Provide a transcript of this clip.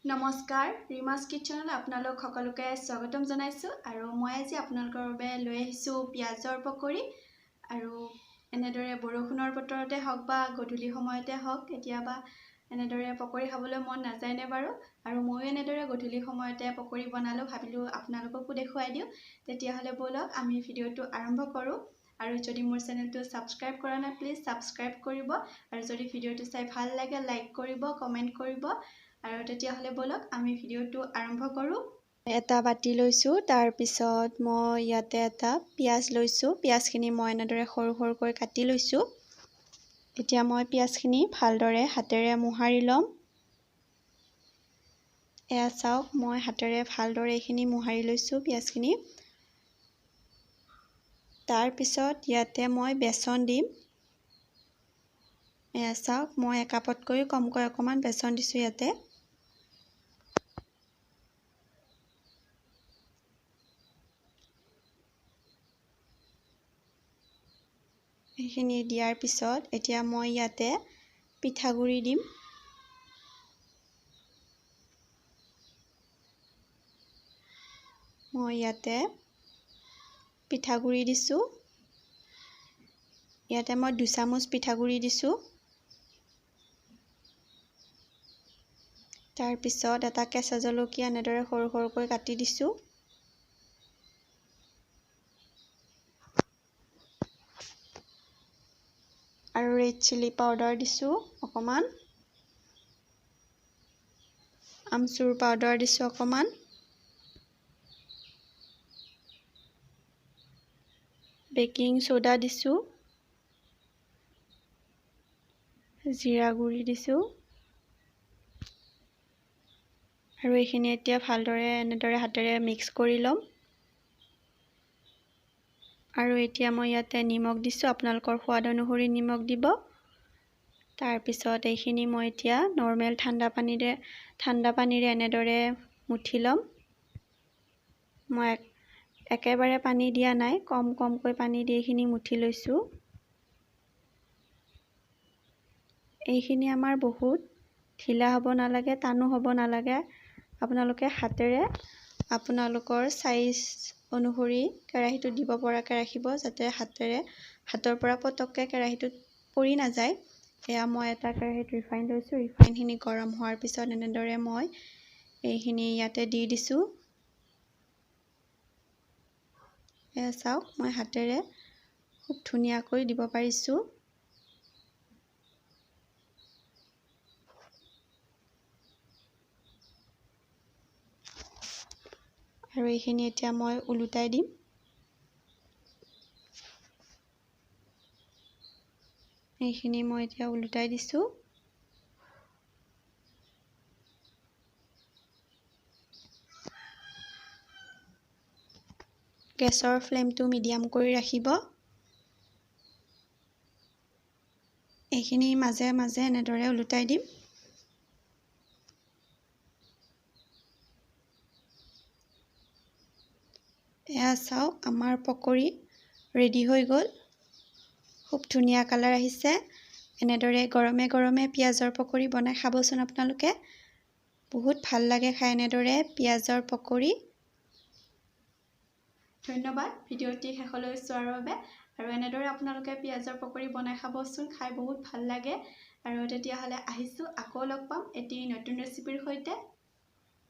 নমস্কাৰ ৰিমা'ছ কিটচেনত আপোনালোক সকলোকে স্বাগতম জনাইছো আৰু মই আজি আপোনালোকৰ বাবে লৈ আহিছো পিয়াজৰ পকৰি আৰু এনেদৰে বৰষুণৰ বতৰতে হওক বা গধূলি সময়তে হওক কেতিয়াবা এনেদৰে পকৰি খাবলৈ মন নাযায়নে বাৰু আৰু ময়ো এনেদৰে গধূলি সময়তে পকৰি বনালো ভাবিলো আপোনালোককো দেখুৱাই দিওঁ তেতিয়াহলে বলক আমি ভিডিঅটো আৰম্ভ কৰো আৰু যদি মোৰ চেনেলটো সাবস্ক্ৰাইব কৰা নাই প্লিজ সাবস্ক্ৰাইব কৰিব আৰু যদি ভিডিঅটো চাই ভাল লাগে লাইক কৰিব কমেন্ট কৰিব আৰু তেতিয়াহলে বলক আমি ভিডিঅটো আৰম্ভ কৰো এটা বাটি লৈছো তাৰ পিছত মই ইয়াতে এটা পিয়াজ লৈছো পিয়াজখিনি মই এনেদৰে সৰু সৰুকৈ কাটি লৈছো এতিয়া মই পিয়াজখিনি ভালদৰে হাতেৰে মোহাৰি লম এয়া চাওক মই হাতেৰে ভালদৰে এইখিনি মোহাৰি লৈছো পিয়াজখিনি তাৰ পিছত ইয়াতে মই বেচন দিম এয়া চাওক মই একাপতকৈ কমকৈ অকমান বেচন দিছো ইয়াতে এইখিনি দিয়াৰ পিছত এতিয়া মই ইয়াতে পিঠাগুৰি দিম মই ইয়াতে পিঠাগুৰি দিছো ইয়াতে মই 2 চামুচ পিঠাগুৰি দিছো তাৰ পিছত এটা কেঁচা জলকীয়া এনেদৰে সৰু সৰুকৈ কাটি দিছো আৰু ৰেড চিলি পাউডাৰ দিছো অকমান আমচুৰ পাউডাৰ দিছো অকমান বেকিং সোডা দিছো জিৰা গুৰি দিছো আৰু এইখিনি এতিয়া ভালদৰে এনেদৰে হাতেৰে মিক্স কৰি লম আৰু এতিয়া মই ইয়াতে নিমখ দিছো আপোনালোকৰ সোৱাদ অনুসৰি নিমখ দিব তাৰ পিছত এইখিনি মই এতিয়া নৰমেল ঠাণ্ডা পানীৰে এনেদৰে মুঠি লম মই একেবাৰে পানী দিয়া নাই কমকৈ পানী দি এইখিনি মুঠি লৈছো এইখিনি আমাৰ বহুত ঢিলা হ'ব নালাগে টানো হ'ব নালাগে আপোনালোকে হাতেৰে আপোনালোকৰ সাইজ অনুসৰি কেৰাহীটো দিব পৰাকৈ ৰাখিব যাতে হাতৰ পৰা পটককে কেৰাহীটোত পৰি নাযায় এয়া মই এটা কেৰাহীত ৰিফাইন লৈছো ৰিফাইনখিনি গৰম হোৱাৰ পিছত এনেদৰে মই এইখিনি ইয়াতে দি দিছো এয়া চাওক মই হাতেৰে খুব ধুনীয়াকৈ দিব পাৰিছো আৰু এইখিনি এতিয়া মই উলুটাই দিম এইখিনি মই এতিয়া উলুটাই দিছো গেছৰ ফ্লেমটো মিডিয়াম কৰি ৰাখিব এইখিনি মাজে মাজে এনেদৰে উলুটাই দিম এয়া চাওক আমাৰ পকৰি ৰেডি হৈ গ'ল খুব ধুনীয়া কালাৰ আহিছে এনেদৰে গৰমে গৰমে পিয়াজৰ পকৰি বনাই খাবচোন আপোনালোকে বহুত ভাল লাগে খাই এনেদৰে পিয়াজৰ পকৰি ধন্যবাদ ভিডিঅ'টি শেষলৈ চোৱাৰ বাবে আৰু এনেদৰে আপোনালোকে পিয়াজৰ পকৰি বনাই খাবচোন খাই বহুত ভাল লাগে আৰু তেতিয়াহলে আহিছো আকৌ লগ পাম এটি নতুন ৰেচিপিৰ সৈতে